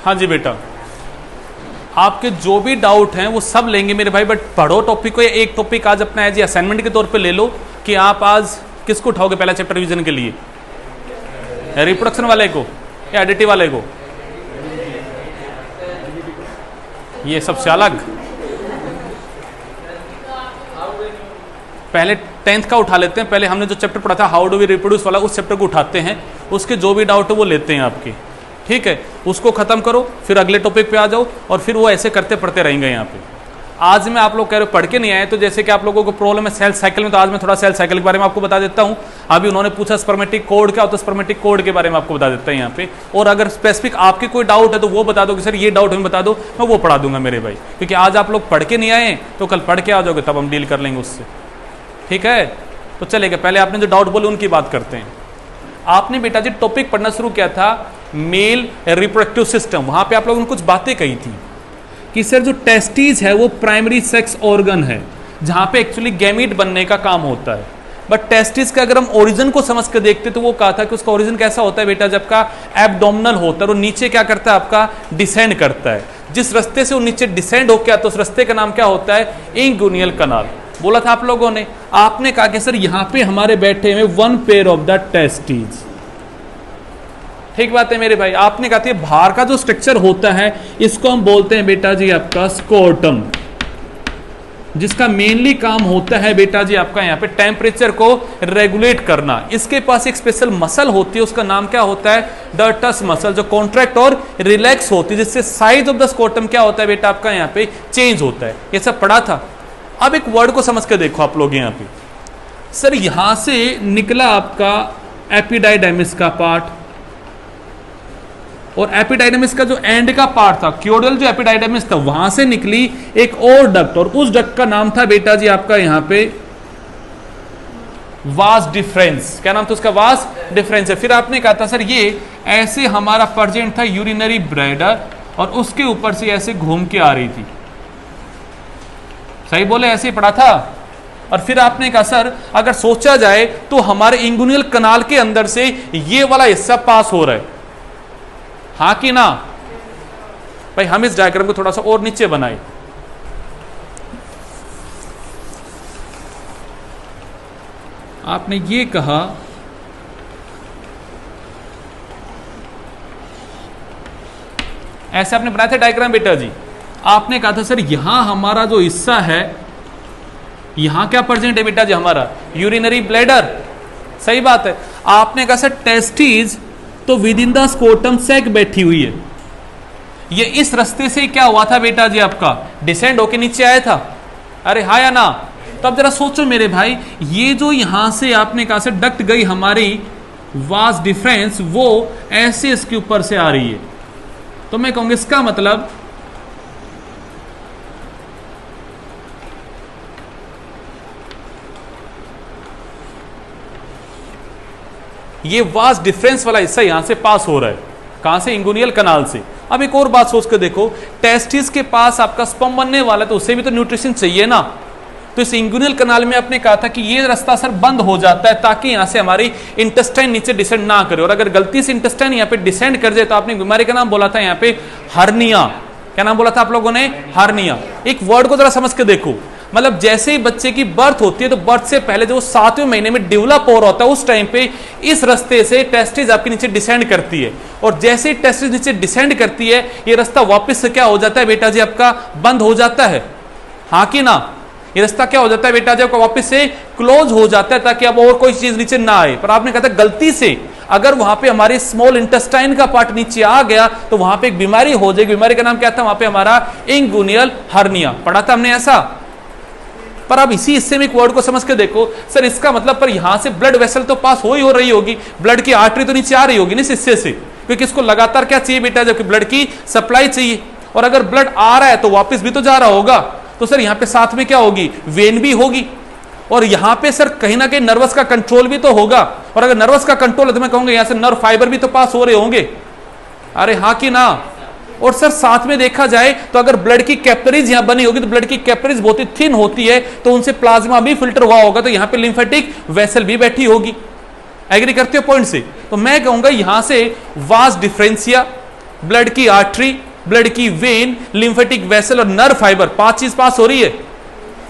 हाँ जी बेटा, आपके जो भी डाउट हैं वो सब लेंगे मेरे भाई, बट पढ़ो टॉपिक को, या एक टॉपिक आज अपना एज असाइनमेंट के तौर पे ले लो कि आप आज किसको उठाओगे पहला चैप्टर रिवीजन के लिए, रिप्रोडक्शन वाले को या एडिटिव वाले को, ये सबसे अलग। पहले 10th का उठा लेते हैं, पहले हमने जो चैप्टर पढ़ा था हाउ डू वी रिप्रोड्यूस वाला, उस चैप्टर को उठाते हैं, उसके जो भी डाउट है वो लेते हैं आपके, ठीक है, उसको खत्म करो, फिर अगले टॉपिक पे आ जाओ, और फिर वो ऐसे करते पढ़ते रहेंगे यहाँ पे। आज मैं आप लोग कह रहे हो पढ़ के नहीं आए, तो जैसे कि आप लोगों को प्रॉब्लम है सेल साइकिल में, तो आज मैं थोड़ा सेल साइकिल के बारे में आपको बता देता हूँ। अभी उन्होंने पूछा स्पर्मेटिक कोड क्या होता है, स्पर्मेटिक कोड के बारे में आपको बता देता है यहाँ पे, और अगर स्पेसिफिक आपके कोई डाउट है तो वो बता दो कि सर ये डाउट हमें बता दो, मैं वो पढ़ा दूंगा मेरे भाई, क्योंकि आज आप लोग पढ़ के नहीं आए तो कल पढ़ के आ जाओगे, तब हम डील कर लेंगे उससे, ठीक है। तो चलेगा, पहले आपने जो डाउट बोले उनकी बात करते हैं। आपने बेटा जी टॉपिक पढ़ना शुरू किया था मेल रिप्रोडक्टिव सिस्टम, वहां पे आप लोगों ने कुछ बातें कही थी कि सर जो टेस्टिस है वो प्राइमरी सेक्स ऑर्गन है, जहां पे एक्चुअली गैमीट बनने का काम होता है, बट टेस्टिस का अगर हम ओरिजिन को समझ के देखते तो वो कहा था कि उसका ओरिजिन कैसा होता है बेटा, जब का एब्डोमिनल होता है और नीचे क्या करता है आपका डिसेंड करता है, जिस रास्ते से वो नीचे डिसेंड होकर आता है उस रास्ते का नाम क्या होता है, इंगुनियल कनाल। बोला था आप लोगों ने, आपने कहा कि सर यहां पे हमारे बैठे हुए 1 पेयर ऑफ द टेस्टिस, ठीक बात है मेरे भाई। आपने कहा था बाहर का जो स्ट्रक्चर होता है इसको हम बोलते हैं बेटा जी आपका स्कोर्टम, जिसका मेनली काम होता है बेटा जी आपका यहाँ पे टेम्परेचर को रेगुलेट करना। इसके पास एक स्पेशल मसल होती है, उसका नाम क्या होता है, डर्टस मसल, जो कॉन्ट्रैक्ट और रिलैक्स होती है, जिससे साइज ऑफ द स्कोर्टम क्या होता है बेटा आपका यहाँ पे चेंज होता है। ये सब पढ़ा था। अब एक वर्ड को समझ के देखो आप लोग यहाँ पे, सर यहां से निकला आपका एपिडाइडेमिस का पार्ट, और एपिडाइडेमिस का जो एंड का पार्ट था, क्योडल जो एपिडाइडेमिस था, वहां से निकली एक और डक्ट, और उस डक्ट का नाम था बेटा जी आपका यहां पे वास डिफरेंस। क्या नाम था उसका, वास डिफरेंस है। फिर आपने कहा था सर ये ऐसे हमारा प्रेजेंट था यूरिनरी ब्लैडर, और उसके ऊपर से ऐसे घूम के आ रही थी, सही बोले, ऐसे ही पढ़ा था। और फिर आपने कहा सर अगर सोचा जाए तो हमारे इंगुनियल कनाल के अंदर से ये वाला हिस्सा पास हो रहा है, हाँ कि ना भाई। हम इस डायग्राम को थोड़ा सा और नीचे बनाए, आपने ये कहा ऐसे आपने बनाया था डायग्राम बेटा जी। आपने कहा था सर यहां हमारा जो हिस्सा है, यहां क्या प्रेजेंट है बेटा जी, हमारा यूरिनरी ब्लैडर, सही बात है। आपने कहा सर टेस्टिस तो विद इन द स्कोर्टम सैक बैठी हुई है, ये इस रास्ते से क्या हुआ था बेटा जी आपका, डिसेंड होके नीचे आया था, अरे हाँ या ना। तो अब जरा सोचो मेरे भाई, ये जो यहां से आपने कहा सर डक्ट गई हमारी वास डिफरेंस, वो ऐसे इसके ऊपर से आ रही है, तो मैं कहूंगा इसका मतलब ये वास डिफरेंस वाला हिस्सा यहां से पास हो रहा है, कहां से, इंगुनियल कनाल से। अब एक और बात सोच के देखो, टेस्टिस के पास आपका स्पर्म बनने वाला है तो उसे भी तो न्यूट्रिशन चाहिए ना, तो इस इंगुनियल कनाल में आपने कहा था कि ये रास्ता सर बंद हो जाता है ताकि यहां से हमारी इंटेस्टाइन नीचे डिसेंड ना करे, और अगर गलती से इंटेस्टाइन यहां पे डिसेंड कर जाए तो आपने बीमारी का नाम बोला था यहां पे हर्निया। क्या नाम बोला था आप लोगों ने, हर्निया। एक वर्ड को जरा समझ के देखो, मतलब जैसे ही बच्चे की बर्थ होती है तो बर्थ से पहले जो 7वें महीने में डेवलप हो रहा होता है, उस टाइम पे इस रास्ते से टेस्टिस आपके नीचे डिसेंड करती है, और जैसे ही टेस्टिस नीचे डिसेंड करती है ये रास्ता वापस से क्या हो जाता है बेटा जी आपका, बंद हो जाता है, हाँ कि ना। ये रास्ता क्या हो जाता है बेटा जी आपका, वापस से क्लोज हो जाता है ताकि अब और कोई चीज नीचे ना आए। पर आपने कहा था गलती से अगर वहां पे हमारे स्मॉल इंटेस्टाइन का पार्ट नीचे आ गया तो वहां पे एक बीमारी हो जाएगी। बीमारी का नाम क्या था वहां पे हमारा, इंगुनियल हर्निया। पढ़ा था हमने ऐसा। पर अब इसी हिस्से में एक वर्ड को समझ के देखो, सर इसका मतलब पर यहां से ब्लड वेसल तो पास हो ही हो रही होगी, ब्लड की आर्टरी तो नीचे आ रही होगी ना इस हिस्से से, क्योंकि इसको लगातार क्या चाहिए बेटा, जबकि ब्लड की सप्लाई चाहिए, और अगर ब्लड आ रहा है तो वापस भी तो जा रहा होगा, तो सर यहां पे साथ में क्या होगी, वेन भी होगी, और यहां पे सर कहीं ना कहीं नर्वस का कंट्रोल भी तो होगा, और अगर नर्वस का कंट्रोल है तो मैं कहूंगा यहां से नर्व फाइबर भी तो पास हो रहे होंगे, अरे हाँ कि ना। और सर साथ में देखा जाए तो अगर ब्लड की कैपिलरीज यहां बनी होगी तो ब्लड की कैपिलरीज बहुत ही थिन होती है, तो उनसे प्लाज्मा भी फिल्टर हुआ होगा, तो यहां पे लिम्फेटिक वेसल भी बैठी होगी। एग्री करते हो पॉइंट से? तो मैं कहूंगा यहां से वास डिफरेंशिया ब्लड की आर्टरी, ब्लड की वेन, लिम्फेटिक वेसल और नर्व फाइबर, 5 चीज पास हो रही है।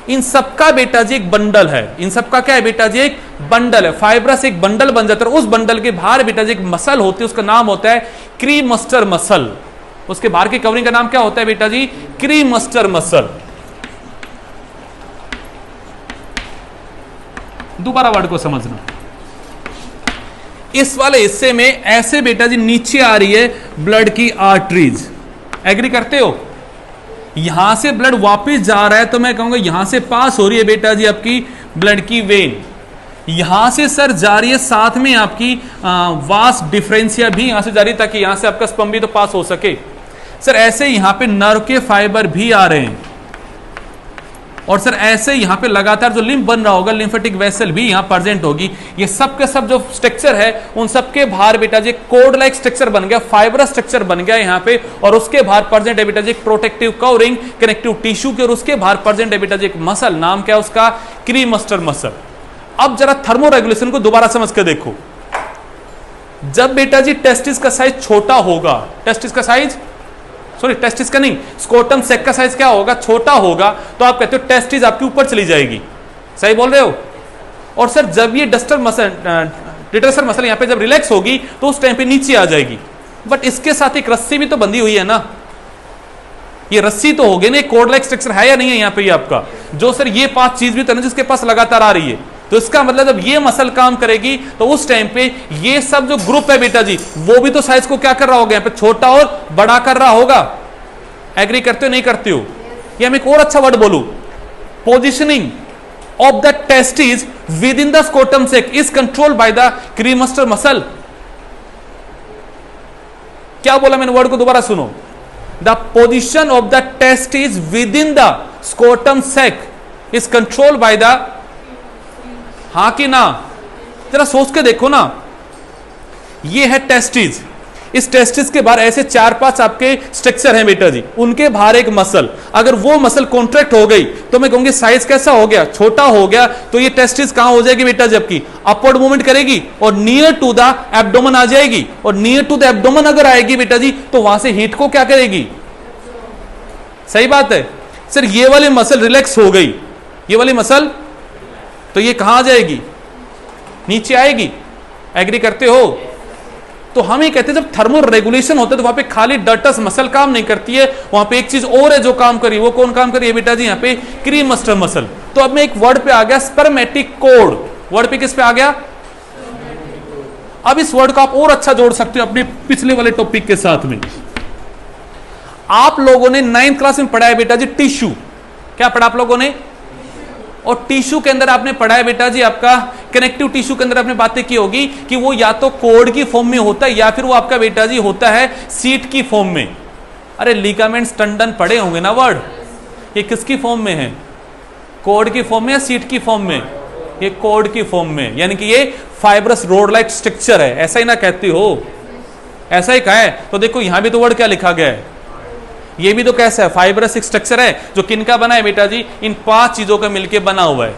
इन सबका बेटा जी एक बंडल है, इन सबका क्या है बेटा जी, एक बंडल है। फाइब्रस एक बंडल बन जाता है, उस बंडल के बाहर बेटा जी एक मसल होती है, उसका नाम होता है क्रीमस्टर मसल। उसके बाहर की कवरिंग का नाम क्या होता है बेटा जी, क्रीमस्टर मसल। दोबारा वर्ड को समझना, इस वाले हिस्से में ऐसे बेटा जी नीचे आ रही है ब्लड की आर्टरीज, एग्री करते हो? यहां से ब्लड वापस जा रहा है तो मैं कहूंगा यहां से पास हो रही है बेटा जी आपकी ब्लड की वेन, यहां से सर जा रही है, साथ में आपकी वास डिफरेंशिया भी यहां से जा रही है ताकि यहां से आपका स्पर्म भी तो पास हो सके। सर ऐसे यहां पे नर्व के फाइबर भी आ रहे हैं, और सर ऐसे यहां पे लगातार जो लिम्फ बन रहा होगा, लिम्फेटिक वेसल भी यहां प्रेजेंट होगी। ये सब के सब जो स्ट्रक्चर है उन सबके बाहर बेटा जी कोड लाइक स्ट्रक्चर बन गया, फाइबरस स्ट्रक्चर बन गया यहां पे, और उसके बाहर प्रेजेंट है बेटा जी प्रोटेक्टिव कवरिंग कनेक्टिव टिश्यू की, और उसके बाहर प्रेजेंट है बेटा जी एक मसल, नाम क्या है उसका, क्रीमस्टर मसल। अब जरा थर्मो रेगुलेशन को दोबारा समझ के देखो। जब बेटा जी टेस्टिस का साइज छोटा होगा, टेस्टिस का साइज, सॉरी टेस्टिस का नहीं, स्कोटम सेक का साइज क्या होगा, छोटा होगा, तो आप कहते हो टेस्टिस आपकी ऊपर चली जाएगी, सही बोल रहे हो? और सर जब ये डस्टर मसल, डिटरसर मसल यहां पे जब रिलैक्स होगी तो उस टाइम पे नीचे आ जाएगी। बट इसके साथ एक रस्सी भी तो बंधी हुई है ना, ये रस्सी तो होगी ना, कोड लाइक स्ट्रक्चर है या नहीं है यहां पे ये आपका, जो सर ये 5 चीज भी तो जिसके पास लगातार आ रही है। तो इसका मतलब जब ये मसल काम करेगी तो उस टाइम पे ये सब जो ग्रुप है बेटा जी वो भी तो साइज को क्या कर रहा होगा, यहाँ पे छोटा और बड़ा कर रहा होगा। एग्री करते हो नहीं करते हो? ये मैं एक और अच्छा वर्ड बोलूं, positioning of the testis within the scrotum sac is controlled by the cremaster muscle. क्या बोला मैंने, वर्ड को दोबारा सुनो। The position of the testis within the scrotum sac is controlled by the, हां कि ना? जरा सोच के देखो ना, ये है टेस्टिस, इस टेस्टिस के बाहर ऐसे 4-5 आपके स्ट्रक्चर हैं बेटा जी, उनके बाहर एक मसल, अगर वो मसल कॉन्ट्रैक्ट हो गई तो मैं कहूंगी साइज कैसा हो गया, छोटा हो गया। तो ये टेस्टिस कहां हो जाएगी बेटा जी आपकी, अपवर्ड मूवमेंट करेगी और नियर टू द एब्डोमेन आ जाएगी, और नियर टू द एब्डोमेन अगर आएगी बेटा जी तो वहां से हीट को क्या करेगी, सही बात है। सर ये वाली मसल रिलैक्स हो गई, ये वाली मसल, तो ये कहां आ जाएगी, नीचे आएगी। एग्री करते हो? तो हम ये कहते हैं जब थर्मल रेगुलेशन होता है तो वहां पे खाली डर्टस मसल काम नहीं करती है, वहां पे एक चीज और है जो काम करी, वो कौन काम करी है बेटा जी, यहाँ पे क्रीमस्टर मसल। तो अब मैं एक वर्ड पे आ गया, स्पर्मेटिक कोड। वर्ड पे किस पे आ गया? अब इस वर्ड को आप और अच्छा जोड़ सकते हो अपने पिछले वाले टॉपिक के साथ में। आप लोगों ने 9th क्लास में पढ़ा है बेटा जी टिश्यू, क्या पढ़ा आप लोगों ने? और टिश्यू के अंदर आपने पढ़ा है बेटा जी आपका कनेक्टिव टिश्यू के अंदर आपने बातें की होगी कि वो या तो कोड की फॉर्म में होता है या फिर वो आपका बेटा जी होता है सीट की फॉर्म में। अरे लिगामेंट्स टंडन पढ़े होंगे ना वर्ड, ये किसकी फॉर्म में है, कोड की फॉर्म में या सीट की फॉर्म में? ये कोड की फॉर्म में, यानी कि ये फाइब्रस रोड लाइक स्ट्रक्चर है, ऐसा ही ना कहती हो, ऐसा ही कहा है। तो देखो यहां भी तो वर्ड क्या लिखा गया है, ये भी तो कैसा है, फाइब्रस एक स्ट्रक्चर है जो किनका बना है बेटा जी, इन 5 चीजों का मिलकर बना हुआ है।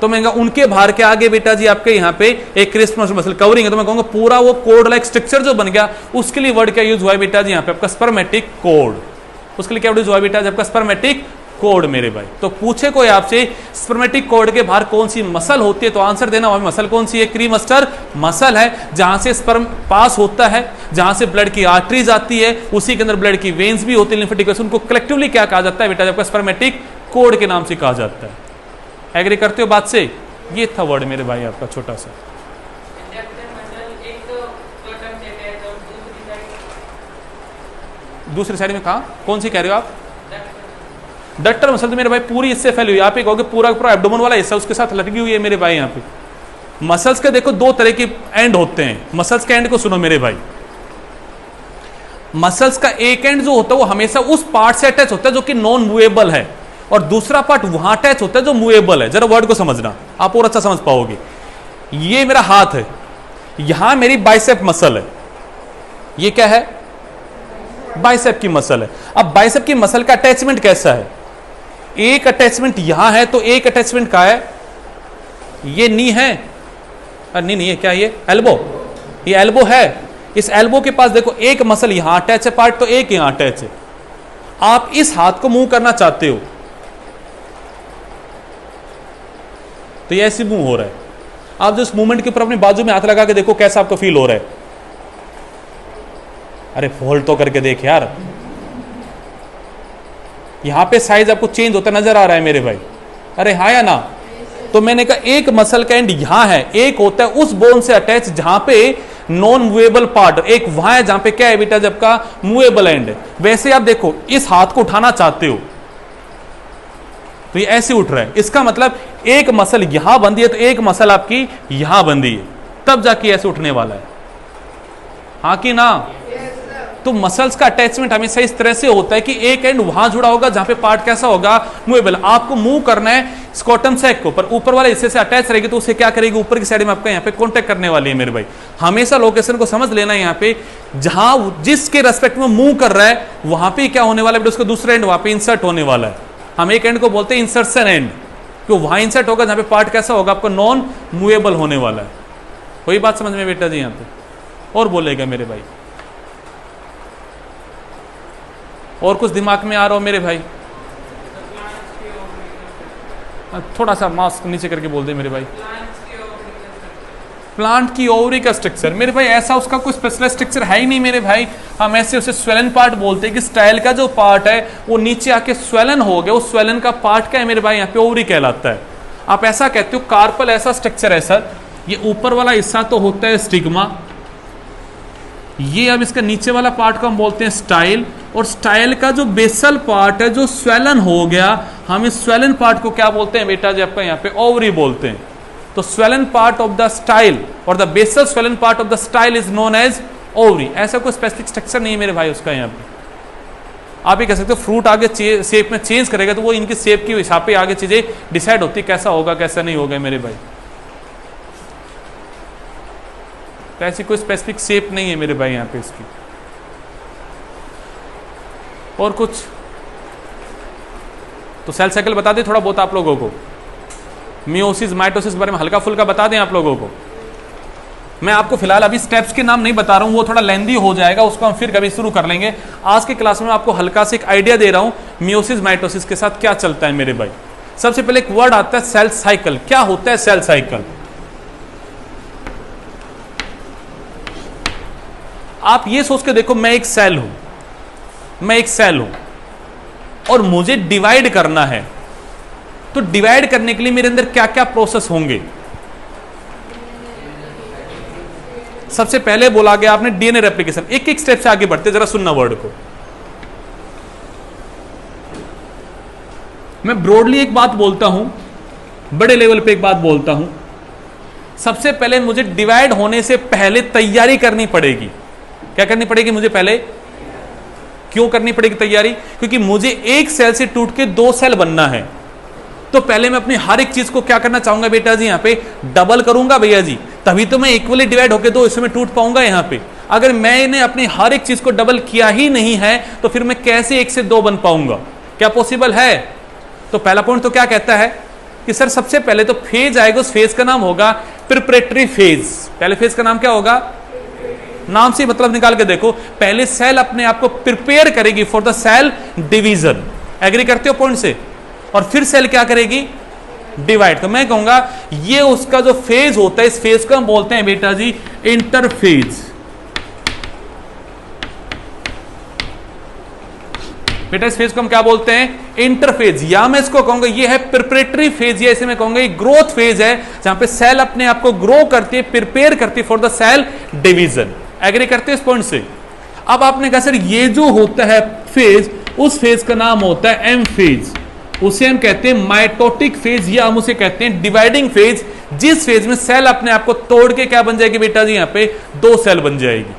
तो मैं कहूंगा उनके बाहर के आगे बेटा जी आपके यहाँ पे एक क्रिस्मस मसल कवरिंग है, तो मैं कहूंगा पूरा वो कोड लाइक स्ट्रक्चर जो बन गया, उसके लिए वर्ड क्या यूज हुआ है बेटा जी यहाँ पे आपका स्पर्मेटिक कोड। उसके लिए क्या यूज हुआ है बेटा जी आपका स्पर्मेटिक कोड मेरे भाई। तो पूछे कोई आपसे स्पर्मेटिक कोड के बाहर कौन सी मसल होती है, तो आंसर देना वहां मसल कौन सी है, क्रीमस्टर मसल है, जहां से स्पर्म पास होता है, जहां से ब्लड की आर्टरीज आती है, उसी के अंदर ब्लड की वेन्स भी होती है, लिम्फेटिक वेसल्स, उनको कलेक्टिवली क्या कहा जाता है बेटा आपका स्पर्मेटिक कोड के नाम से कहा जाता है। एग्री करते हो बात से? ये था वर्ड मेरे भाई आपका छोटा सा। दूसरी साइड में कहा, कौन सी कह रहे हो आप? डक्टर मसल तो मेरे भाई पूरी इससे फैली हुई, आप ही कहोगे पूरा पूरा एब्डोमेन वाला हिस्सा उसके साथ लटकी हुई है मेरे भाई। यहाँ पे मसल्स के देखो 2 तरह के एंड होते हैं, मसल्स के एंड को सुनो मेरे भाई। मसल्स का एक एंड जो होता है वो हमेशा उस पार्ट से अटैच होता है जो कि नॉन मूवेबल है, और दूसरा पार्ट वहां अटैच होता है जो मूवेबल है। जरा वर्ड को समझना, आप और अच्छा समझ पाओगे। ये मेरा हाथ है, यहां मेरी बाइसेप मसल है, ये क्या है, बाइसेप की मसल है। अब बाइसेप की मसल का अटैचमेंट कैसा है, एक अटैचमेंट यहां है तो एक अटैचमेंट का है, ये नी है, नहीं नहीं ये क्या, ये एल्बो, ये एल्बो है, इस एल्बो के पास देखो एक मसल यहां अटैच है पार्ट, तो एक यहां अटैच है। आप इस हाथ को मूव करना चाहते हो तो ये ऐसे मूव हो रहा है। आप जो इस मूवमेंट के ऊपर अपनी बाजू में हाथ लगा के देखो कैसा आपको फील हो रहा है। अरे फोल्ड तो करके देख यार, यहां पे साइज आपको चेंज होता नजर आ रहा है मेरे भाई। अरे हाँ या ना? तो मैंने कहा एक मसल का एंड यहां है, एक होता है उस बोन से अटैच जहां पे नॉन मूवेबल पार्ट, एक वहां है जहां पे क्या है बेटा जब का मूवेबल एंड है। वैसे आप देखो इस हाथ को उठाना चाहते हो तो ये ऐसे उठ रहा है, इसका मतलब एक मसल यहां बंधी है तो एक मसल आपकी यहां बंधी है, तब जाके ऐसे उठने वाला है। हाँ कि ना? तो मसल्स का अटैचमेंट हमेशा इस तरह से होता है कि एक एंड वहां जुड़ा होगा जहां पे पार्ट कैसा होगा मूवेबल। आपको मूव करना है स्कॉटम सैक के ऊपर, ऊपर वाले हिस्से से अटैच रहेगी तो उसे क्या करेगी, ऊपर की साइड में आपका यहाँ पे कॉन्टेक्ट करने वाली है मेरे भाई। हमेशा लोकेशन को समझ लेना है, यहाँ पे जहां जिसके रेस्पेक्ट में मूव कर रहा है वहां पे क्या होने वाला है, उसका दूसरा एंड वहां पे इंसर्ट होने वाला है। हम एक एंड को बोलते हैं इंसर्शन एंड, क्यों वहां इंसर्ट होगा जहां पे पार्ट कैसा होगा आपका नॉन मूवेबल होने वाला है। वही बात समझ में बेटा जी यहाँ पे? और बोलेगा मेरे भाई, और कुछ दिमाग में आ रहा हो मेरे भाई? थोड़ा सा मास्क नीचे करके बोल दे मेरे भाई। प्लांट की ओवरी का स्ट्रक्चर मेरे भाई, ऐसा उसका कोई स्पेशल स्ट्रक्चर है ही नहीं मेरे भाई। हम ऐसे उसे स्वेलन पार्ट बोलते हैं कि स्टाइल का जो पार्ट है वो नीचे आके स्वेलन हो गया, उस स्वेलन का पार्ट क्या है मेरे भाई, यहाँ पे ओवरी कहलाता है। आप ऐसा कहते हो कार्पल ऐसा स्ट्रक्चर है सर, ये ऊपर वाला हिस्सा तो होता है स्टिग्मा, ये अब इसका नीचे वाला पार्ट को हम बोलते हैं स्टाइल, और स्टाइल का जो बेसल पार्ट है जो स्वेलन हो गया, हम इस स्वेलन पार्ट को क्या बोलते हैं बेटा जी आपका यहाँ पे ओवरी बोलते हैं। तो swollen part of the style और the basal swollen part of the style is known as ovary. ऐसा कोई स्पेसिफिक स्ट्रक्चर नहीं है मेरे भाई उसका यहाँ पे। आप ये कह सकते हो फ्रूट आगे शेप में चेंज करेगा तो वो इनकी शेप के हिसाब पे आगे चीजें डिसाइड होती है कैसा होगा कैसा नहीं होगा मेरे भाई। तो ऐसी कोई स्पेसिफिक शेप नहीं है मेरे भाई यहाँ पे इसकी। और कुछ तो सेल साइकिल बता दें थोड़ा बहुत आप लोगों को, मियोसिस माइटोसिस बारे में हल्का फुल्का बता दें आप लोगों को। मैं आपको फिलहाल अभी स्टेप्स के नाम नहीं बता रहा हूं, वो थोड़ा लेंदी हो जाएगा, उसको हम फिर कभी शुरू कर लेंगे। आज की क्लास में आपको हल्का से एक आइडिया दे रहा हूं मियोसिस माइटोसिस के साथ क्या चलता है मेरे भाई। सबसे पहले एक वर्ड आता है सेल साइकिल। क्या होता है सेल साइकिल? आप ये सोच के देखो, मैं एक सेल हूं और मुझे डिवाइड करना है, तो डिवाइड करने के लिए मेरे अंदर क्या क्या प्रोसेस होंगे? सबसे पहले बोला गया आपने डीएनए रेप्लिकेशन। एक एक स्टेप से आगे बढ़ते, जरा सुनना वर्ड को। मैं ब्रॉडली एक बात बोलता हूं, बड़े लेवल पे एक बात बोलता हूं। सबसे पहले मुझे डिवाइड होने से पहले तैयारी करनी पड़ेगी। क्या करनी पड़ेगी मुझे पहले? क्यों करनी पड़ेगी तैयारी? क्योंकि मुझे एक सेल से टूट के दो सेल बनना है, तो पहले मैं अपनी हर एक चीज को क्या करना चाहूंगा बेटा जी, यहाँ पे डबल करूंगा भैया जी, तभी तो मैं इक्वली डिवाइड होकर दो हिस्सों में टूट पाऊंगा यहाँ पे। अगर मैंने अपनी हर एक चीज को डबल किया ही नहीं है तो फिर मैं कैसे एक से दो बन पाऊंगा? क्या पॉसिबल है? तो पहला पॉइंट तो क्या कहता है कि सर सबसे पहले तो फेज आएगा, उस फेज का नाम होगा प्रिपरेटरी फेज। पहले फेज का नाम क्या होगा? नाम से मतलब निकाल के देखो, पहले सेल अपने आप को प्रिपेयर करेगी for the cell division. Agree करते हो पॉइंट से? और फिर सेल क्या करेगी? डिवाइड। तो मैं कहूंगा ये उसका जो फेज होता है, इस फेज को हम बोलते हैं बेटा जी इंटरफेज। बेटा इस फेज को हम क्या बोलते हैं? इंटरफेज। या मैं इसको कहूंगा ये है प्रिपरेटरी फेज, या इसे मैं कहूंगा ये ग्रोथ फेज है, जहां पे सेल अपने आप को ग्रो करती है, प्रिपेयर करती है for the cell division. Agree करते हैं इस पॉइंट से? अब आपने कहा सर ये जो होता है फेज, उस फेज का नाम होता है एम फेज, उसे हम कहते हैं माइटोटिक फेज, या हम उसे कहते हैं डिवाइडिंग फेज, जिस फेज में सेल अपने आप को तोड़ के क्या बन जाएगी बेटा जी, यहाँ पे दो सेल बन जाएगी।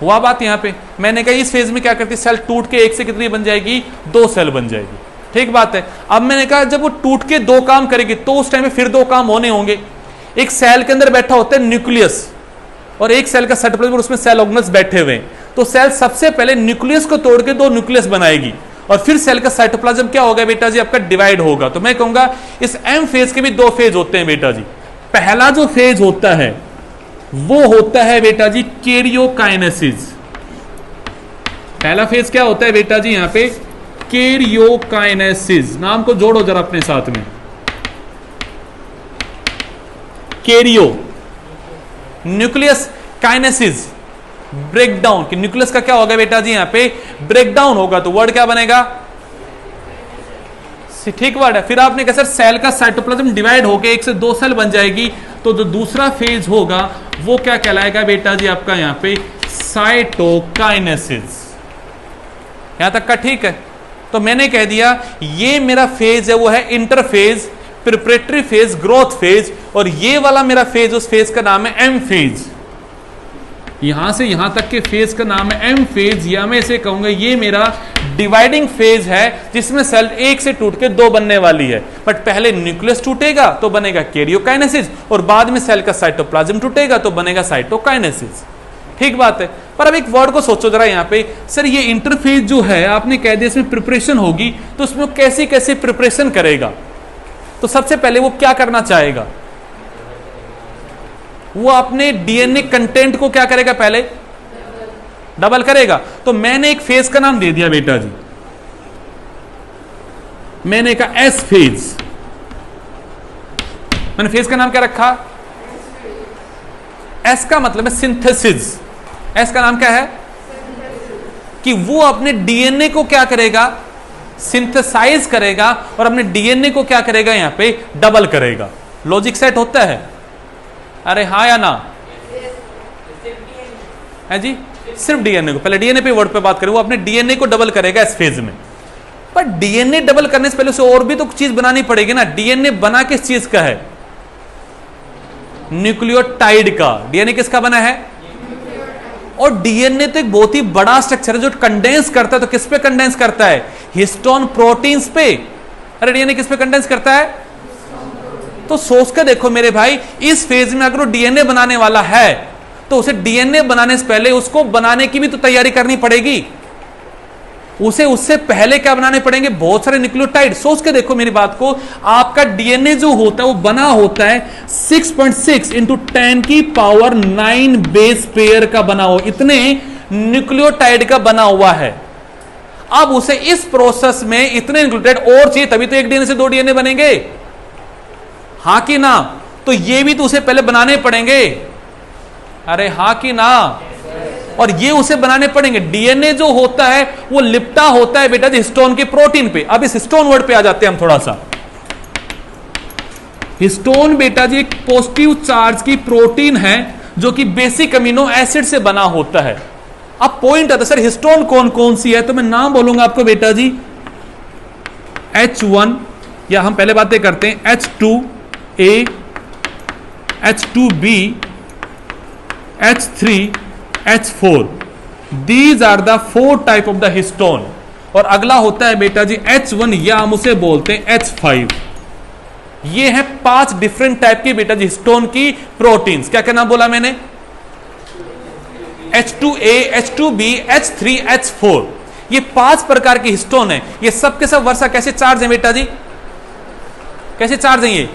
हुआ बात यहाँ पे? मैंने कहा इस फेज में क्या करती है, सेल टूट के एक से कितनी बन जाएगी? दो सेल बन जाएगी। ठीक बात है। अब मैंने कहा जब वो टूट के दो काम करेगी तो उस टाइम में फिर दो काम होने होंगे। एक सेल के अंदर बैठा होता है न्यूक्लियस, और एक सेल का साइटोप्लाज्म, उसमें सेल ऑर्गेनेल्स बैठे हुए हैं। तो सेल सबसे पहले न्यूक्लियस को तोड़ के दो न्यूक्लियस बनाएगी, और फिर सेल का साइटोप्लाज्म क्या होगा बेटा जी, आपका डिवाइड होगा। तो मैं कहूंगा इस एम फेज के भी दो फेज होते हैं बेटा जी। पहला जो फेज होता है वो होता है बेटा जी कैरियोकाइनेसिस। पहला फेज क्या होता है बेटा जी यहां पे, कैरियोकाइनेसिस। नाम को जोड़ो जरा अपने साथ में, कैरियो, न्यूक्लियस, काइनेसिस, ब्रेकडाउन। कि न्यूक्लियस का क्या होगा बेटा जी यहां पे, ब्रेकडाउन होगा, तो वर्ड क्या बनेगा, ठीक वर्ड है। फिर आपने कहा सर सेल का साइटोप्लाज्म डिवाइड होकर एक से दो सेल बन जाएगी, तो जो दूसरा फेज होगा वो क्या कहलाएगा बेटा जी आपका यहां पे, साइटोकाइनेसिस। यहां तक का ठीक है। तो मैंने कह दिया ये मेरा फेज है वो है interphase, preparatory phase, growth phase, और ये वाला मेरा फेज, उस फेज का नाम है एम फेज। यहां से यहां तक के फेज का नाम है एम फेज, या मैं इसे कहूंगा ये मेरा डिवाइडिंग फेज है, जिसमें सेल एक से टूट के दो बनने वाली है। बट पहले न्यूक्लियस टूटेगा तो बनेगा कैरियोकाइनेसिस, और बाद में सेल का साइटोप्लाज्म टूटेगा तो बनेगा साइटोकाइनेसिस। ठीक बात है। पर अब एक वर्ड को सोचो जरा यहां पे, सर ये इंटरफेज जो है आपने कह दिया इसमें प्रिपरेशन होगी, तो उसमें कैसी कैसे प्रिपरेशन करेगा। तो सबसे पहले वो क्या करना चाहेगा, वो अपने डीएनए कंटेंट को क्या करेगा, पहले डबल करेगा। तो मैंने एक फेज का नाम दे दिया बेटा जी, मैंने कहा एस फेज। मैंने फेज का नाम क्या रखा, एस का मतलब है सिंथेसिस। एस का नाम क्या है, कि वो अपने डीएनए को क्या करेगा, सिंथेसाइज करेगा, और अपने डीएनए को क्या करेगा यहां पे, डबल करेगा। लॉजिक सेट होता है, अरे हाँ या ना है जी। सिर्फ डीएनए को, पहले डीएनए पे वर्ड पे बात करें, वो अपने डीएनए को डबल करेगा इस फेज में। पर डीएनए डबल करने से पहले उसे और भी तो चीज बनानी पड़ेगी ना। डीएनए बना किस चीज का है, न्यूक्लियोटाइड का। डीएनए किसका बना है, और डीएनए तो एक बहुत ही बड़ा स्ट्रक्चर है जो कंडेंस करता है। तो किस पे कंडेंस करता है, हिस्टोन प्रोटीन्स पे। अरे डीएनए किस पे कंडेंस करता है, तो सोच कर देखो मेरे भाई, इस फेज में अगर वो डीएनए बनाने वाला है तो उसे डीएनए बनाने से पहले उसको बनाने की भी तो तैयारी करनी पड़ेगी। उसे उससे पहले क्या बनाने पड़ेंगे, बहुत सारे न्यूक्लियोटाइड। सोच के देखो मेरी बात को, आपका डीएनए जो होता है वो बना होता है 6.6 इंटू 10⁹ बेस पेयर का बना हो, इतने न्यूक्लियोटाइड का बना हुआ है। अब उसे इस प्रोसेस में इतने न्यूक्लियोटाइड और चाहिए, तभी तो एक डीएनए से दो डीएनए बनेंगे, हां कि ना। तो ये भी तो उसे पहले बनाने पड़ेंगे, अरे हां कि ना। और ये उसे बनाने पड़ेंगे। डीएनए जो होता है वो लिपटा होता है बेटा जी हिस्टोन के प्रोटीन पे। अब इस हिस्टोन वर्ड पे आ जाते हैं हम थोड़ा सा। हिस्टोन बेटा जी एक पॉजिटिव चार्ज की प्रोटीन है जो कि बेसिक अमीनो एसिड से बना होता है। अब पॉइंट आता है सर हिस्टोन कौन कौन सी है, तो मैं नाम बोलूंगा आपको बेटा जी, H1, या हम पहले बातें करते हैं H2A, H2B, H3, H4। These are the 4 type of the histone। और अगला होता है बेटा जी H1, या हम उसे बोलते हैं H5। ये है 5 डिफरेंट टाइप की बेटा जी हिस्टोन की प्रोटीन्स। क्या क्या नाम बोला मैंने, H2A, H2B, H3, H4। ये 5 प्रकार के हिस्टोन है। ये सब के सब वर्षा कैसे चार्ज है बेटा जी, कैसे चार्ज है, ये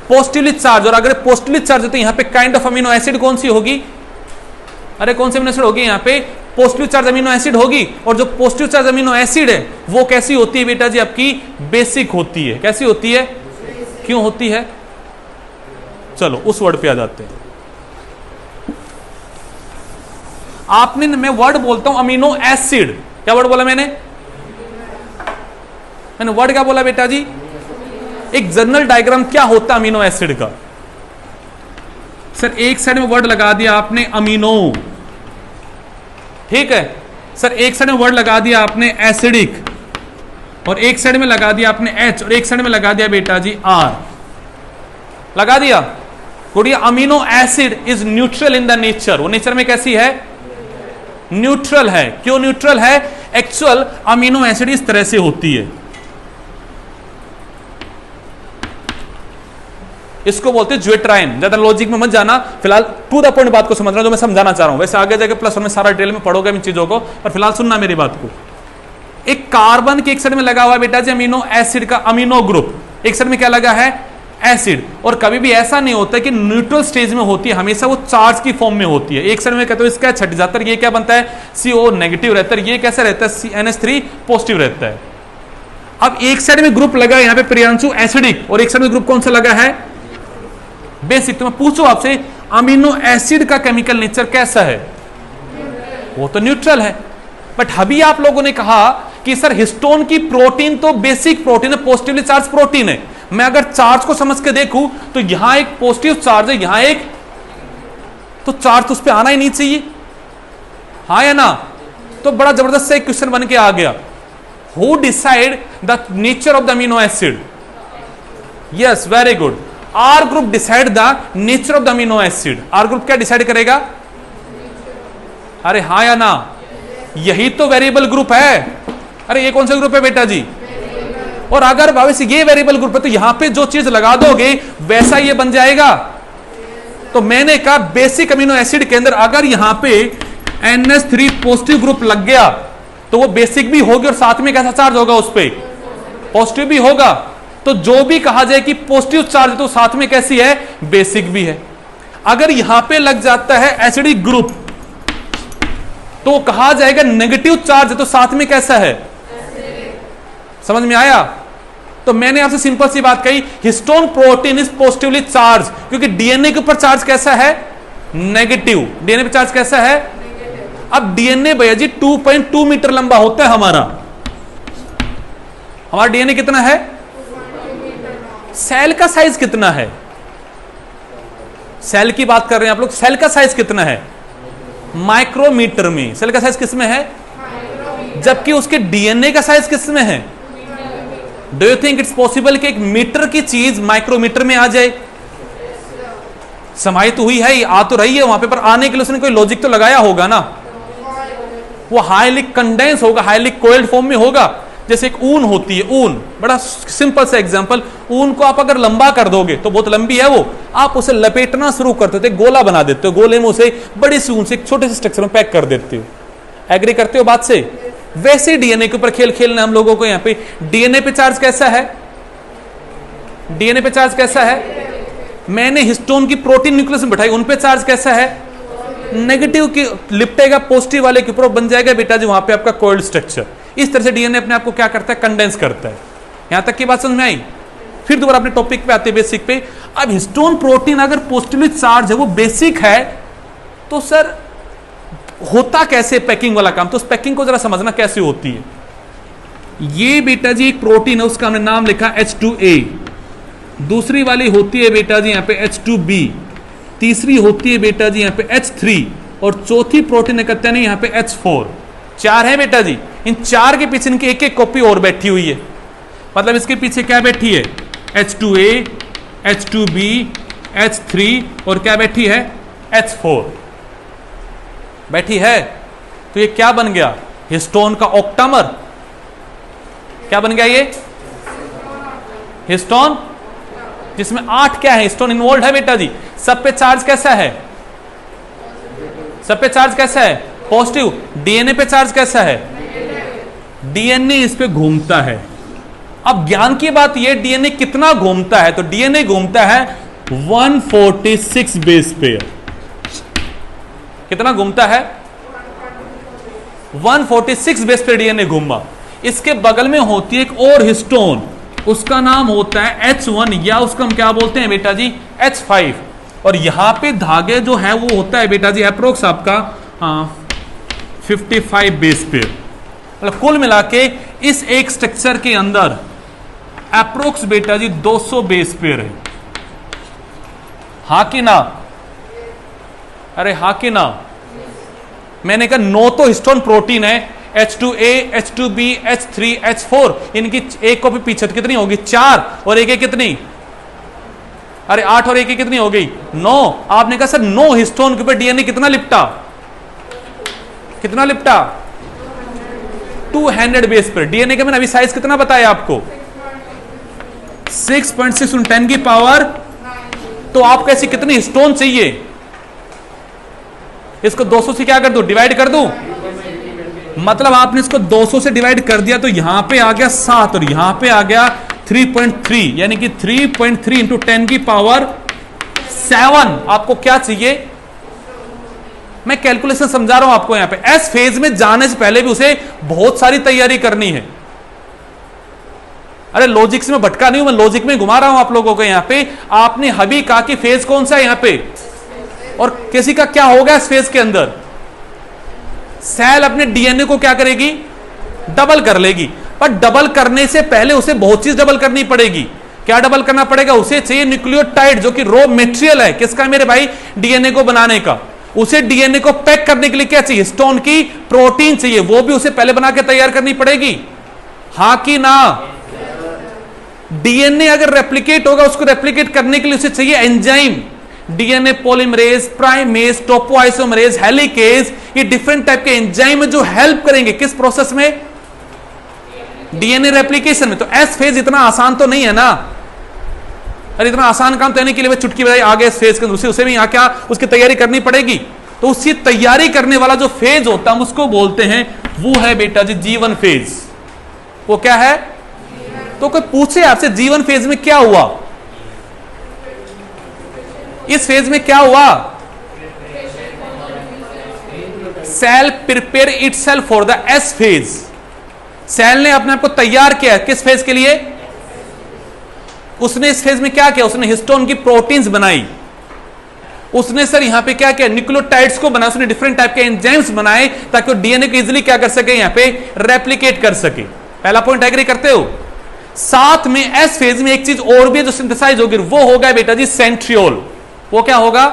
पॉजिटिवली चार्ज। और अगर पॉजिटिवली चार्ज होते हैं यहां पे काइंड ऑफ अमीनो एसिड कौन सी होगी, अरे कौन सी अमीनो एसिड होगी, यहां पे पॉजिटिव चार्ज अमीनो एसिड होगी। और जो पॉजिटिव चार्ज अमीनो एसिड है वो कैसी होती है बेटा जी, आपकी बेसिक होती है। कैसी होती है, क्यों होती है, चलो उस वर्ड पे आ जाते हैं। आपने, मैं वर्ड बोलता हूं अमीनो एसिड। क्या वर्ड बोला मैंने वर्ड क्या बोला बेटा जी, एक जनरल डायग्राम क्या होता है अमीनो एसिड का। सर एक साइड में वर्ड लगा दिया आपने अमीनो, ठीक है सर। एक साइड में वर्ड लगा दिया आपने एसिडिक, और एक साइड में लगा दिया आपने H, और एक साइड में लगा दिया बेटा जी R, लगा दिया। गुड़िया amino acid is neutral in the nature. वो नेचर में कैसी है, न्यूट्रल है। क्यों न्यूट्रल है, एक्चुअल अमीनो एसिड इस तरह से होती है, इसको बोलते हैं ज्वेट्राइन। ज्यादा लॉजिक में मत जाना, फिलहाल टू द पॉइंट बात को समझना जो मैं समझाना चाह रहा हूं। वैसे आगे जाके प्लस वन में सारा डिटेल में पढ़ोगे इन चीजों को, पर फिलहाल सुनना मेरी बात को। एक कार्बन के एक साइड में लगा हुआ है बेटा जी अमीनो एसिड का अमीनो ग्रुप, एक साइड में क्या लगा है एसिड। और कभी भी ऐसा नहीं होता कि न्यूट्रल स्टेज में होती है, हमेशा वो चार्ज की फॉर्म में होती है। एक साइड में कहते हो इसका छट जाता है, ये क्या बनता है CO नेगेटिव रहता है, ये कैसा रहता है NH3 पॉजिटिव रहता है। अब एक साइड में ग्रुप लगा यहाँ पे प्रियांशु एसिडिक, और एक साइड में ग्रुप कौन सा लगा है बेसिक। तो मैं पूछूं आपसे अमीनो एसिड का केमिकल नेचर कैसा है? वो तो न्यूट्रल है। बट अभी आप लोगों ने कहा कि सर हिस्टोन की प्रोटीन तो बेसिक प्रोटीन है, पॉजिटिवली चार्ज प्रोटीन है। मैं अगर चार्ज को समझ के देखूं तो यहां एक पॉजिटिव चार्ज है, यहां एक, तो चार्ज तो उस पर आना ही नहीं चाहिए, हाँ या ना? तो बड़ा जबरदस्त एक क्वेश्चन बन के आ गया, who decide the nature of the amino acid? Yes, very good, R group decide the nature of the amino acid. R group क्या डिसाइड करेगा? अरे हाँ या ना? यही तो वेरिएबल ग्रुप है। अरे ये कौन सा ग्रुप है बेटा जी? और अगर भविष्य ये वेरिएबल ग्रुप है तो यहां पे जो चीज लगा दोगे वैसा ये बन जाएगा। तो मैंने कहा बेसिक अमीनो एसिड के अंदर अगर यहां पे NH3 पॉजिटिव ग्रुप लग गया तो वो बेसिक भी होगी और साथ में कैसा चार्ज होगा उस पे? पॉजिटिव भी होगा। तो जो भी कहा जाए कि पॉजिटिव चार्ज तो साथ में कैसी है? बेसिक भी है। अगर यहां पे लग जाता है एसिडिक ग्रुप तो कहा जाएगा नेगेटिव चार्ज है, तो साथ में कैसा है? समझ में आया? तो मैंने आपसे सिंपल सी बात कही, histone protein is positively charge, क्योंकि डीएनए के ऊपर चार्ज कैसा है? नेगेटिव। डीएनए पे चार्ज कैसा है? अब डीएनए भैया जी 2.2 मीटर लंबा होता है हमारा डीएनए कितना है? सेल का साइज कितना है? सेल की बात कर रहे हैं आप लोग, सेल का साइज कितना है? माइक्रोमीटर में। सेल का साइज किस में है? जबकि उसके डीएनए का साइज किस में है? Do you think it's possible कि एक मीटर की चीज माइक्रोमीटर में आ जाए? समाई तो हुई है, आ तो रही है वहां पे, पर आने के लिए उसने कोई लॉजिक तो लगाया होगा ना। वो हाईली कंडेंस होगा, हाईली कोइल्ड फॉर्म में होगा। जैसे एक ऊन होती है, ऊन, बड़ा सिंपल सा एग्जांपल, ऊन को आप अगर लंबा कर दोगे तो बहुत लंबी है वो, आप उसे लपेटना शुरू करते हो, गोला बना देते हो, गोले में उसे बड़ी सी ऊन से एक छोटे से स्ट्रक्चर में पैक कर देते हो। एग्री करते हो बात से? वैसे डीएनए के ऊपर खेल खेलना हम लोगों को। यहां पे डीएनए पे चार्ज कैसा है? डीएनए पे चार्ज कैसा है? मैंने हिस्टोन की प्रोटीन न्यूक्लियस में बैठाई, उन पे चार्ज कैसा है? नेगेटिव की लिपटेगा, पॉजिटिव वाले के ऊपर बन जाएगा बेटा जी वहां पे आपका कोइल्ड स्ट्रक्चर। इस तरह से डीएनए अपने आप को क्या करता है? कंडेंस करता है। यहां तक की बात समझ में आई? फिर दोबारा अपने टॉपिक पे आते हैं, बेसिक पे। अब हिस्टोन प्रोटीन अगर पॉजिटिवली चार्ज है, वो बेसिक है, तो सर होता कैसे पैकिंग वाला काम? तो उस पैकिंग को जरा समझना कैसे होती है। ये बेटा जी एक प्रोटीन है, उसका हमने नाम लिखा H2A। दूसरी वाली होती है बेटा जी यहां पे H2B। तीसरी होती है बेटा जी यहां पे H3, और चौथी प्रोटीन कहते हैं यहां पे H4। 4 है बेटा जी। इन 4 के पीछे इनकी एक एक कॉपी और बैठी हुई है। मतलब इसके पीछे क्या बैठी है? H2A, H2B, H3, और क्या बैठी है? H4 बैठी है। तो ये क्या बन गया? हिस्टोन का ऑक्टामर। क्या बन गया ये? हिस्टोन, जिसमें 8 क्या है? हिस्टोन इन्वॉल्व है बेटा जी। सब पे चार्ज कैसा है? सब पे चार्ज कैसा है? पॉजिटिव। डीएनए पे चार्ज कैसा है? डीएनए इस पे घूमता है। अब ज्ञान की बात ये, डीएनए कितना घूमता है? तो डीएनए घूमता है 146 बेस पेयर। कितना घूमता है? 146 बेस पेयर डीएनए घूमा। इसके बगल में होती है एक और हिस्टोन, उसका नाम होता है H1, या उसका हम क्या बोलते हैं बेटा जी? H5। और यहां पे धागे जो है वो होता है बेटा जी अप्रोक्स आपका 55 बेस पेयर। मतलब कुल मिला के इस एक स्ट्रक्चर के अंदर अप्रोक्स बेटा जी 200 बेस पेयर है। हा कि ना? अरे हा कि ना? मैंने कहा 9 तो हिस्टोन प्रोटीन है, H2A, H2B, H3, H4। इनकी एक कॉपी पीछे कितनी होगी? 4, और एक कितनी? अरे 8 और एक कितनी हो गई? 9। आपने कहा सर 9 हिस्टोन के ऊपर डीएनए कितना लिपटा? कितना लिपटा? 200 बेस पेयर। डीएनए का मैंने अभी साइज कितना बताया आपको? 6.6 × 10 की पावर। तो आपको ऐसी कितनी हिस्टोन चाहिए? इसको 200 से क्या कर दूं? डिवाइड कर दूं। मतलब आपने इसको 200 से डिवाइड कर दिया तो यहां पे आ गया 7 और यहां पे आ गया 3.3 यानी कि 3.3 इंटू 10 की पावर 7 आपको क्या चाहिए? मैं कैलकुलेशन समझा रहा हूं आपको यहां पे। एस फेज में जाने से पहले भी उसे बहुत सारी तैयारी करनी है। अरे लॉजिक्स में भटका नहीं हूं मैं, लॉजिक में घुमा रहा हूं आप लोगों को। यहां पे आपने अभी कहा कि फेज कौन सा है यहां पे, और किसी का क्या होगा इस फेज के अंदर? सेल अपने डीएनए को क्या करेगी? डबल कर लेगी। पर डबल करने से पहले उसे बहुत चीज डबल करनी पड़ेगी। क्या डबल करना पड़ेगा? उसे चाहिए न्यूक्लियोटाइड, जो कि रॉ मटेरियल है किसका मेरे भाई? डीएनए को बनाने का। उसे डीएनए को पैक करने के लिए क्या चाहिए? हिस्टोन की प्रोटीन चाहिए, वो भी उसे पहले बना के तैयार करनी पड़ेगी। हां कि ना? डीएनए अगर रेप्लिकेट होगा, उसको रेप्लिकेट करने के लिए उसे चाहिए enzyme. DNA polymerase, primase, topoisomerase, helicase, ये डिफरेंट टाइप के एंजाइम है जो हेल्प करेंगे किस प्रोसेस में? डीएनए रेप्लिकेशन में। तो एस फेज इतना आसान तो नहीं है ना। अरे इतना आसान काम करने के लिए चुटकी बजाई आगे इस फेज के अंदर, उसे भी यहां क्या उसकी तैयारी करनी पड़ेगी। तो उसकी तैयारी करने वाला जो फेज होता है हम उसको बोलते हैं, वो है बेटा जी जीवन फेज। वो क्या है? तो कोई पूछे आपसे जीवन फेज में क्या हुआ, इस फेज में क्या हुआ? Cell prepare itself for the S phase. Cell ने अपने आप को तैयार किया किस फेज के लिए? उसने इस फेज में क्या किया? उसने हिस्टोन की प्रोटीन्स बनाई। उसने सर यहां पे क्या किया? न्यूक्लियोटाइड्स को बनाया। उसने डिफरेंट टाइप के एंजाइम्स बनाए ताकि वो डीएनए को इजीली क्या कर सके? यहां पे रेप्लिकेट कर सके। पहला पॉइंट एग्री करते हो? साथ में एस फेज में एक चीज और भी है जो सिंथेसाइज होगी, वो होगा बेटा जी सेंट्रियोल। वो क्या होगा?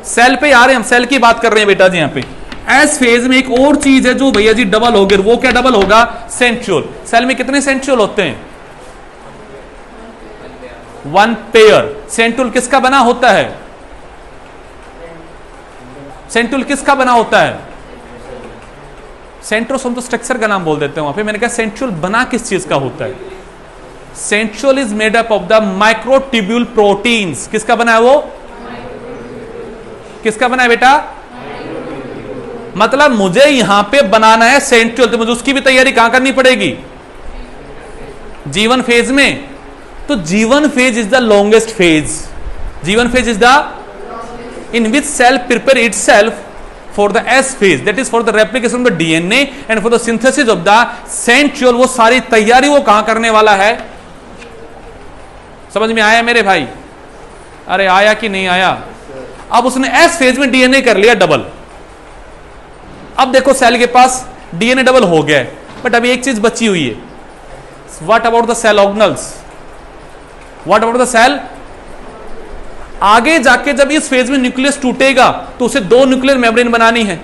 सेल पे आ रहे हैं हम, सेल की बात कर रहे हैं बेटा जी। यहां पे एस फेज में एक और चीज है जो भैया जी डबल होगी। वो क्या डबल होगा? सेंट्रियोल। सेल में कितने सेंट्रियोल होते हैं? 1 पेयर। सेंट्रियोल किसका बना होता है? सेंट्रियोल किसका बना होता है? सेंट्रोसोम तो स्ट्रक्चर का नाम बोल देते हैं वहां पे। मैंने कहा सेंट्रियोल बना किस चीज का होता है? Centriole is made up of the microtubule proteins. किसका बना है वो? किसका बना है बेटा? मतलब मुझे यहां पे बनाना है सेंट्रियोल, तो मुझे उसकी भी तैयारी कहां करनी पड़ेगी? जीवन फेज में। तो G one phase is the longest phase. G one phase is the in which cell prepare itself for the S phase, that is for the replication of the DNA and for the synthesis of the centriole. वो सारी तैयारी वो कहां करने वाला है? समझ में आया मेरे भाई? अरे आया कि नहीं आया? अब उसने एस फेज में डीएनए कर लिया डबल। अब देखो सेल के पास डीएनए डबल हो गया है, बट अभी एक चीज बची हुई है। What about the cell organelles? What about the cell? आगे जाके जब इस फेज में न्यूक्लियस टूटेगा तो उसे 2 न्यूक्लियर मेम्ब्रेन बनानी है।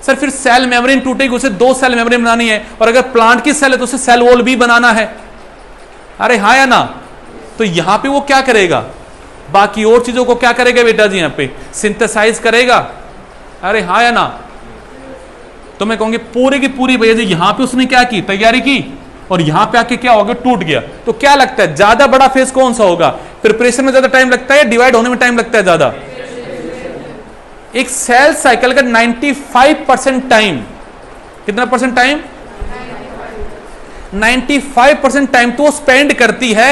सर फिर सेल मेम्ब्रेन टूटेगी, उसे 2 सेल मेम्ब्रेन बनानी है। और अगर प्लांट की सेल है तो उसे सेल वॉल भी बनाना है। अरे हाँ या ना? तो यहां पे वो क्या करेगा? बाकी और चीजों को क्या करेगा बेटा जी? यहां पे सिंथेसाइज करेगा। अरे हाँ या ना? तो मैं कहूंगी पूरी की पूरी भैया जी यहां पे उसने क्या की? तैयारी की, और यहां पे आके क्या हो गया? टूट गया। तो क्या लगता है ज्यादा बड़ा फेज कौन सा होगा? प्रिपरेशन में ज्यादा टाइम लगता है या डिवाइड होने में टाइम लगता है ज्यादा? एक सेल साइकिल का 95% टाइम, कितना परसेंट टाइम? 95% टाइम तो वो स्पेंड करती है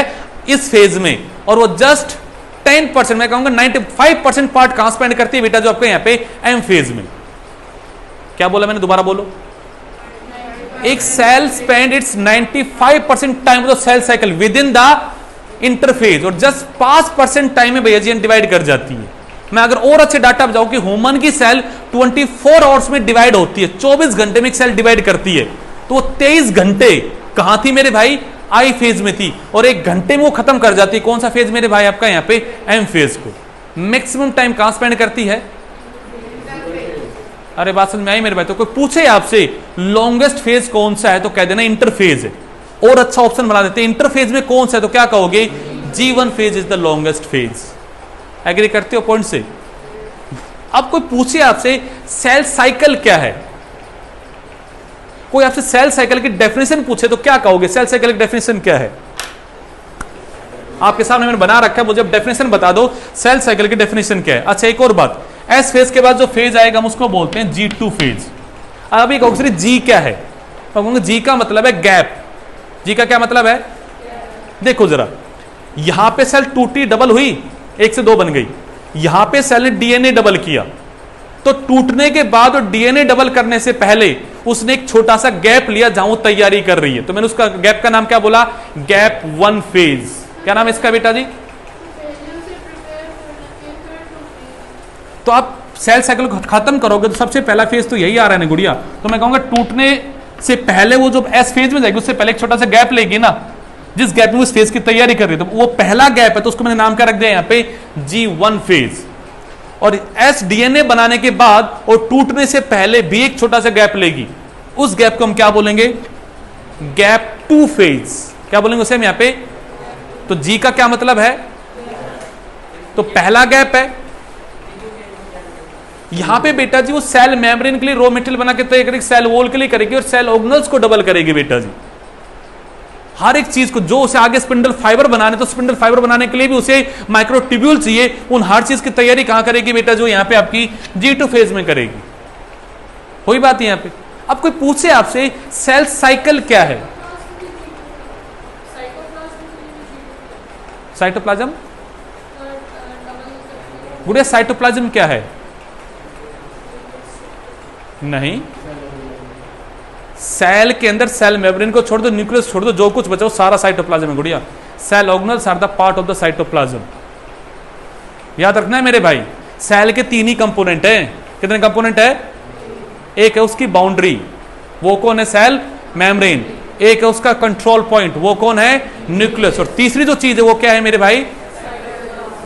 इस फेज में, और वो जस्ट 10%, मैं कहूंगा 95% पार्ट कहां स्पेंड करती है बेटा? जो आपको यहां पे एम फेज में। क्या बोला मैंने? दोबारा बोलो। एक cell spend its 95% time of the cell cycle within the interphase, और जस्ट 5% टाइम में भैया जी डिवाइड कर जाती है। मैं अगर और अच्छे डाटा बताऊं कि ह्यूमन की सेल 24 आवर्स में डिवाइड होती है, 24 घंटे में एक सेल डिवाइड करती है, तो वो 23 घंटे कहां थी मेरे भाई? आई फेज में थी, और 1 घंटे में वो खत्म कर जाती है। कौन सा फेज मेरे भाई आपका? यहां पे एम फेज को। मैक्सिमम टाइम कहां स्पेंड करती है? अरे बात समझ में आई मेरे भाई? तो कोई पूछे आपसे लॉन्गेस्ट फेज कौन सा है तो कह देना इंटरफेज है। और अच्छा ऑप्शन बना देते हैं, इंटरफेज में कौन सा है तो क्या कहोगे? G one phase is the longest phase. Agree करते हो पॉइंट से? अब कोई पूछे आपसे सेल साइकिल क्या है, कोई आपसे सेल साइकिल की डेफिनेशन पूछे तो क्या कहोगे? सेल साइकिल की डेफिनेशन क्या है? आपके सामने मैंने बना रखा है, मुझे अब डेफिनेशन बता दो सेल साइकिल की डेफिनेशन क्या है। अच्छा एक और बात, एस फेज के बाद जो फेज आएगा हम उसको बोलते हैं G2 फेज। अब एक जी क्या है? जी का मतलब है गैप। जी का क्या मतलब है? देखो जरा, यहां पे सेल टूटी, डबल हुई, 1 से 2 बन गई। यहां पे सेल ने डीएनए डबल किया, तो टूटने के बाद और डीएनए डबल करने से पहले उसने एक छोटा सा गैप लिया जहां वो तैयारी कर रही है। तो मैंने उसका गैप का नाम क्या बोला? Gap 1 phase. क्या नाम है इसका बेटा जी? तो आप सेल साइकिल को खत्म करोगे तो सबसे पहला फेज तो यही आ रहा है ना गुड़िया। तो मैं कहूंगा टूटने से पहले वो जो एस फेज में जाएगी उससे पहले एक छोटा सा गैप लेगी ना, जिस गैप में उस फेज की तैयारी कर रही है, तो वो पहला गैप है, तो उसको मैंने नाम क्या रख दिया यहां पे? G1 phase. और एस डीएनए बनाने के बाद और टूटने से पहले भी एक छोटा सा गैप लेगी, उस गैप को हम क्या बोलेंगे? Gap 2 phase. क्या बोलेंगे उसे हम यहां पे? तो जी का क्या मतलब है? तो पहला गैप है। यहां पे बेटा जी वो सेल मेम्ब्रेन के लिए रॉ मटेरियल बना के तैयार करेगी, सेल वॉल के लिए करेगी और सेल ऑर्गेनल्स को डबल करेगी बेटा जी। हर एक चीज को जो उसे आगे स्पिंडल फाइबर बनाने, तो स्पिंडल फाइबर बनाने के लिए भी उसे माइक्रोट्यूब्यूल चाहिए। उन हर चीज की तैयारी कहां करेगी बेटा? जो यहां पे आपकी G2 फेज में करेगी। कोई बात यहां पे अब कोई पूछे आपसे सेल साइकिल क्या है? साइटोप्लाज्म। गुड़िया साइटोप्लाज्म क्या है? नहीं, सेल के अंदर सेल मेम्ब्रेन को छोड़ दो, न्यूक्लियस छोड़ दो, जो कुछ बचा वो सारा साइटोप्लाज्म है गुड़िया। Cell organelles are the part of the cytoplasm. याद रखना है मेरे भाई, सेल के 3 ही कंपोनेंट हैं। कितने कंपोनेंट है? एक है उसकी बाउंड्री, वो कौन है? Cell membrane. एक है उसका कंट्रोल पॉइंट, वो कौन है? न्यूक्लियस। और तीसरी जो चीज है वो क्या है मेरे भाई?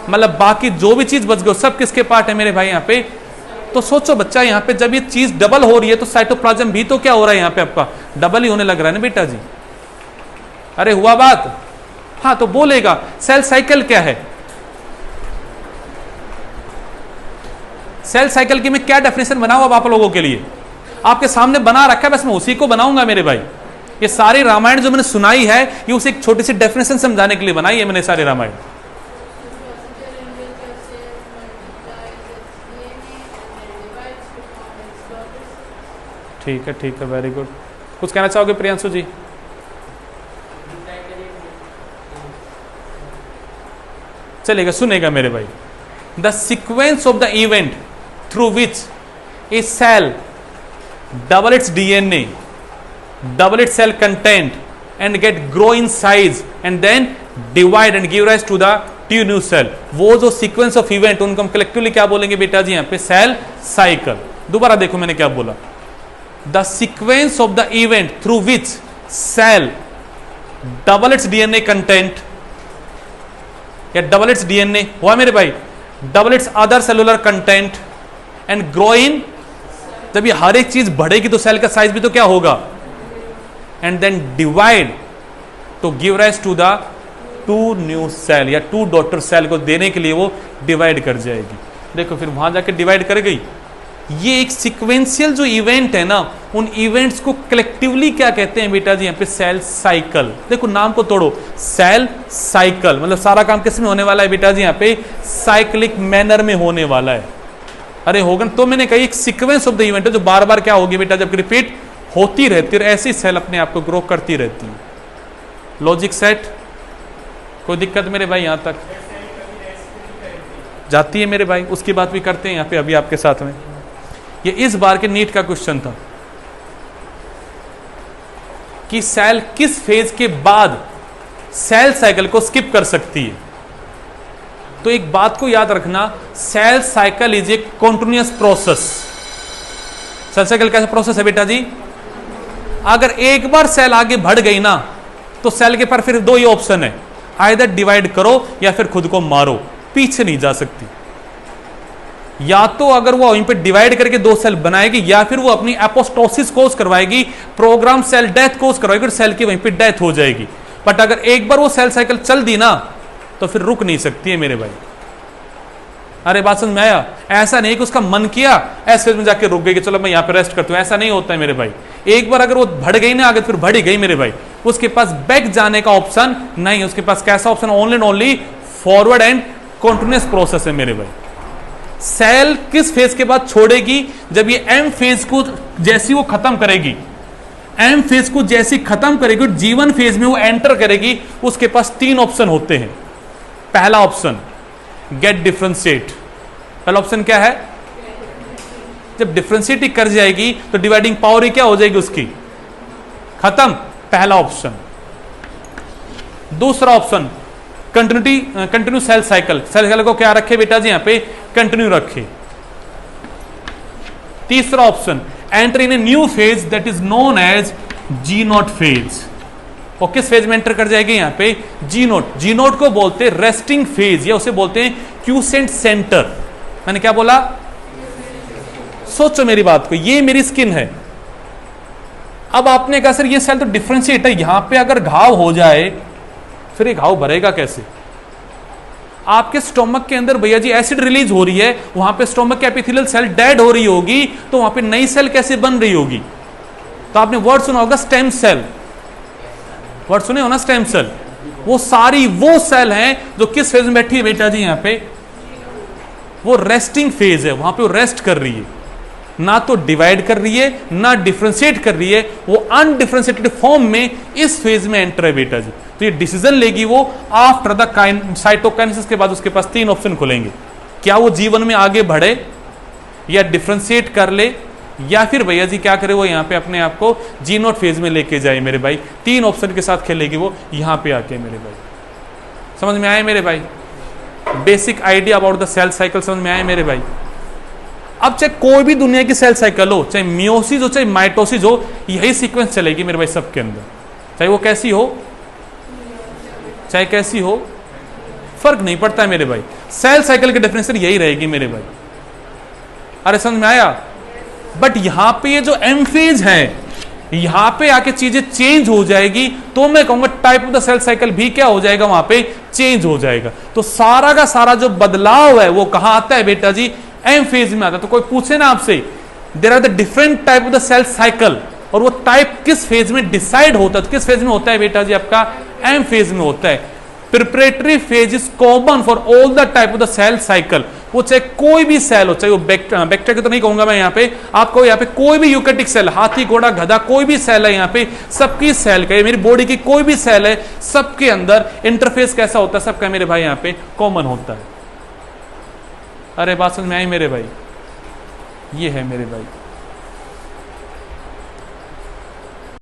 मतलब बाकी जो भी चीज बच गई सब किसके पार्ट है मेरे भाई यहां पे? तो सोचो बच्चा, यहां पे जब ये चीज डबल हो रही है तो साइटोप्लाज्म भी तो क्या हो रहा है यहां पे? आपका डबल ही होने लग रहा है ना बेटा जी। अरे हुआ बात? हाँ, तो बोलेगा सेल साइकिल क्या है? सेल साइकिल की मैं क्या डेफिनेशन बनाऊं अब आप लोगों के लिए? आपके सामने बना रखा है, बस मैं उसी को बनाऊंगा मेरे भाई। ये सारी रामायण जो मैंने सुनाई है ये उसे एक छोटी सी डेफिनेशन समझाने के लिए बनाई है मैंने सारी रामायण। ठीक है, ठीक है, वेरी गुड। कुछ कहना चाहोगे प्रियांशु जी? चलेगा, सुनेगा मेरे भाई। The sequence of the event through which a cell double its DNA, double its cell content and get grow in size and then divide and give rise to the two new cell। वो जो sequence of event उनको हम collectively क्या बोलेंगे बेटा जी यहाँ पे? Cell cycle. दोबारा देखो मैंने क्या बोला, the sequence of the event through which cell double its DNA content या double its DNA हुआ मेरे भाई, double its other cellular content and grow in। जब ये हर एक चीज बढ़ेगी तो सेल का साइज भी तो क्या होगा? And then divide to give rise to the 2 new cell या 2 डॉटर सेल को देने के लिए वो डिवाइड कर जाएगी। देखो फिर वहां जाके डिवाइड कर गई। ये एक सीक्वेंशियल जो इवेंट है ना, उन इवेंट्स को कलेक्टिवली क्या कहते हैं बेटा जी यहाँ पे? Cell cycle. देखो नाम को तोड़ो, सेल साइकिल मतलब सारा काम किस में होने वाला है बेटा जी यहाँ पे? साइक्लिक मैनर में होने वाला है। अरे होगा तो मैंने कही एक सीक्वेंस ऑफ द इवेंट है जो बार बार क्या होगी बेटा? जब रिपीट होती रहती है ऐसी सेल अपने आप को ग्रो करती रहती है। Logic set? कोई दिक्कत मेरे भाई? यहां तक जाती है मेरे भाई? उसकी बात भी करते हैं यहां पे अभी आपके साथ में। ये इस बार के नीट का क्वेश्चन था कि सेल किस फेज के बाद सेल साइकिल को स्किप कर सकती है। तो एक बात को याद रखना, cell cycle is a continuous process. Cell cycle कैसा प्रोसेस है बेटा जी? अगर एक बार सेल आगे बढ़ गई ना तो सेल के पास फिर 2 ही ऑप्शन है, आइदर डिवाइड करो या फिर खुद को मारो, पीछे नहीं जा सकती। या तो अगर वो वहीं पे डिवाइड करके 2 सेल बनाएगी या फिर वो अपनी एपोस्टोसिस कोज करवाएगी, प्रोग्राम सेल डेथ कोज करवाएगी और सेल की वहीं पे डेथ हो जाएगी। बट अगर एक बार वो सेल साइकिल चल दी ना तो फिर रुक नहीं सकती है मेरे भाई। अरे बात समझ में आया? ऐसा नहीं कि उसका मन किया ऐसे में जाके रुक गई कि चलो मैं यहां पे रेस्ट करता हूं, ऐसा नहीं होता है मेरे भाई। एक बार अगर वो बढ़ गई ना आगे, फिर बढ़ ही गई मेरे भाई, उसके पास बैक जाने का ऑप्शन नहीं। उसके पास कैसा option? Only and only forward and continuous process है मेरे भाई। सेल किस फेज के बाद छोड़ेगी? जब ये एम फेज को जैसी वो खत्म करेगी एम फेज को जैसे खत्म करेगी, जीवन फेज में वो एंटर करेगी, उसके पास 3 ऑप्शन होते हैं। पहला ऑप्शन गेट डिफरेंशिएट। पहला ऑप्शन क्या है? जब डिफरेंशिएट ही कर जाएगी तो डिवाइडिंग पावर ही क्या हो जाएगी उसकी, खत्म। पहला ऑप्शन। दूसरा option continue cell cycle. Cell cycle को क्या रखे बेटा जी? यहां पे कंटिन्यू रखे। तीसरा option enter in a new phase that is known as G nought phase. और किस फेज में एंटर कर जाएगी? यहां पे जी नोट। जी नोट को बोलते हैं रेस्टिंग फेज, या उसे बोलते हैं क्यूसेंट सेंटर। मैंने क्या बोला? सोचो मेरी बात को, ये मेरी स्किन है। अब आपने कहा सर ये सेल तो डिफरेंशिएट है, यहां पे अगर घाव हो जाए फिर ये घाव भरेगा कैसे? आपके स्टोमक के अंदर भैया जी एसिड रिलीज हो रही है, वहां पे स्टोमक एपिथेलियल सेल डेड हो रही होगी, तो वहां पे नई सेल कैसे बन रही होगी? तो आपने वर्ड सुना होगा स्टेम सेल, वर्ड सुने हो ना, स्टेम सेल। वो सारी वो सेल हैं जो किस फेज में बैठी है बेटा जी? यहां पे वो रेस्टिंग फेज है, वहां पे वो रेस्ट कर रही है, ना तो डिवाइड कर रही है ना डिफरेंशिएट कर रही है, वो अनडिफरेंशिएटेड फॉर्म में इस फेज में एंटर है बेटा जी। तो ये डिसीजन लेगी वो आफ्टर द साइटोकाइनेसिस के बाद। उसके पास 3 ऑप्शन खुलेंगे, क्या वो जीवन में आगे बढ़े या डिफरेंशिएट कर ले, या फिर भैया जी क्या करे वो यहाँ पे अपने आप को जी नॉट फेज में लेके जाए मेरे भाई। 3 ऑप्शन के साथ खेलेगी वो यहाँ पे आके मेरे भाई। समझ में आए मेरे भाई? Basic idea about the cell cycle समझ में आए मेरे भाई? अब चाहे कोई भी दुनिया की सेल साइकिल हो, चाहे मियोसिस हो चाहे माइटोसिस हो, यही सीक्वेंस चलेगी मेरे भाई सबके अंदर, चाहे वो कैसी हो, चाहे कैसी हो, फर्क नहीं पड़ता है मेरे भाई। सेल साइकिल की डेफिनेशन यही रहेगी मेरे भाई। अरे समझ में आया? बट यहां पे ये जो एम फेज है, यहां पे आके चीजें चेंज हो जाएगी, तो मैं कहूंगा type of the cell cycle भी क्या हो जाएगा, वहां पे चेंज हो जाएगा। तो सारा का सारा जो बदलाव है वो कहां आता है बेटा जी? एम फेज में आता है। तो कोई पूछे ना आपसे, there are the different type of the cell cycle, और वो टाइप किस फेज में डिसाइड होता है? तो किस फेज में होता है बेटा जी? आपका एम फेज में होता है। Preparatory phase is common for all the type of the cell cycle. वो चाहे कोई भी सेल हो, चाहे वो बैक्टीरिया की तो नहीं कहूंगा मैं यहाँ पे, आपको यहाँ पे कोई भी यूकेटिक सेल, हाथी घोड़ा गधा कोई भी सेल है, यहाँ पे सबकी सेल का, मेरी बॉडी की कोई भी सेल है, सबके अंदर इंटरफेस कैसा होता है? सबका मेरे भाई यहाँ पे कॉमन होता है। अरे बात समझ में आई मेरे भाई? ये है मेरे भाई।